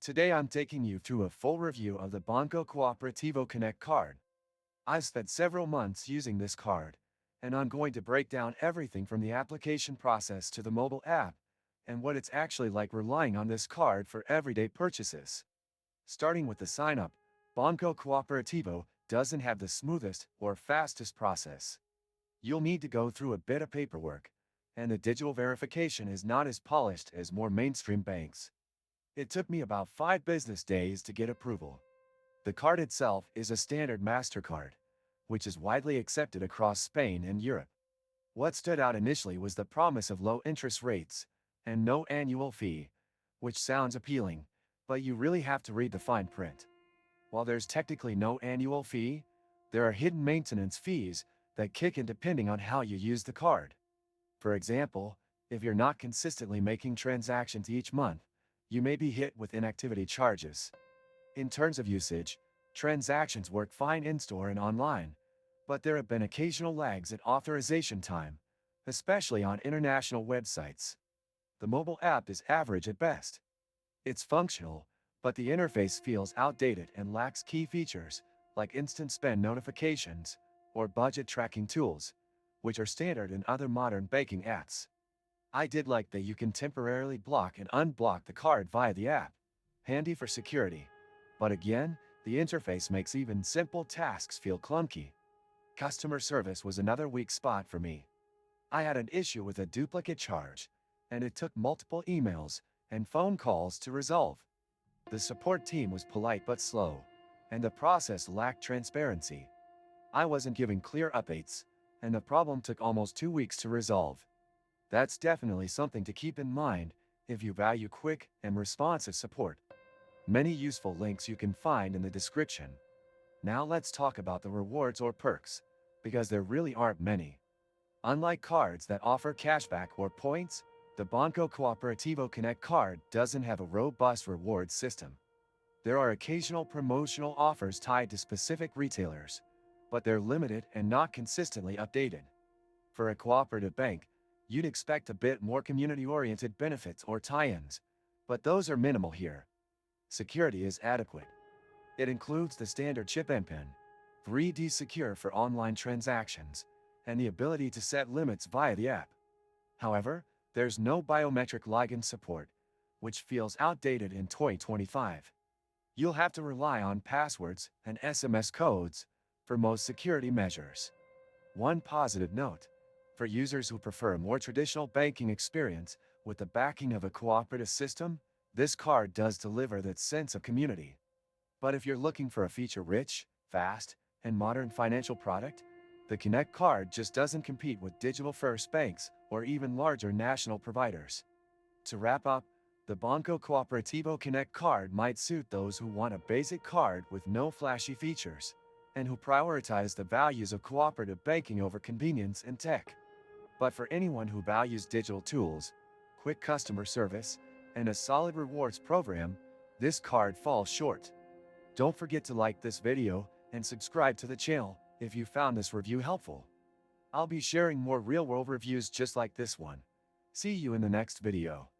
Today I'm taking you through a full review of the Banco Cooperativo Connect card. I've spent several months using this card, and I'm going to break down everything from the application process to the mobile app, and what it's actually like relying on this card for everyday purchases. Starting with the sign-up, Banco Cooperativo doesn't have the smoothest or fastest process. You'll need to go through a bit of paperwork, and the digital verification is not as polished as more mainstream banks. It took me about 5 business days to get approval. The card itself is a standard MasterCard, which is widely accepted across Spain and Europe. What stood out initially was the promise of low interest rates and no annual fee, which sounds appealing, but you really have to read the fine print. While there's technically no annual fee, there are hidden maintenance fees that kick in depending on how you use the card. For example, if you're not consistently making transactions each month, you may be hit with inactivity charges. In terms of usage, transactions work fine in-store and online, but there have been occasional lags in authorization time, especially on international websites. The mobile app is average at best. It's functional, but the interface feels outdated and lacks key features like instant spend notifications or budget tracking tools, which are standard in other modern banking apps. I did like that you can temporarily block and unblock the card via the app, handy for security. But again, the interface makes even simple tasks feel clunky. Customer service was another weak spot for me. I had an issue with a duplicate charge, and it took multiple emails and phone calls to resolve. The support team was polite but slow, and the process lacked transparency. I wasn't giving clear updates, and the problem took almost 2 weeks to resolve. That's definitely something to keep in mind if you value quick and responsive support. Many useful links you can find in the description. Now let's talk about the rewards or perks, because there really aren't many. Unlike cards that offer cashback or points, the Banco Cooperativo Connect card doesn't have a robust rewards system. There are occasional promotional offers tied to specific retailers, but they're limited and not consistently updated. For a cooperative bank, you'd expect a bit more community-oriented benefits or tie-ins, but those are minimal here. Security is adequate. It includes the standard chip and PIN, 3D Secure for online transactions, and the ability to set limits via the app. However, there's no biometric login support, which feels outdated in 2025. You'll have to rely on passwords and SMS codes for most security measures. One positive note: for users who prefer a more traditional banking experience with the backing of a cooperative system, this card does deliver that sense of community. But if you're looking for a feature-rich, fast, and modern financial product, the Connect card just doesn't compete with digital-first banks or even larger national providers. To wrap up, the Banco Cooperativo Connect card might suit those who want a basic card with no flashy features, and who prioritize the values of cooperative banking over convenience and tech. But for anyone who values digital tools, quick customer service, and a solid rewards program, this card falls short. Don't forget to like this video and subscribe to the channel if you found this review helpful. I'll be sharing more real-world reviews just like this one. See you in the next video.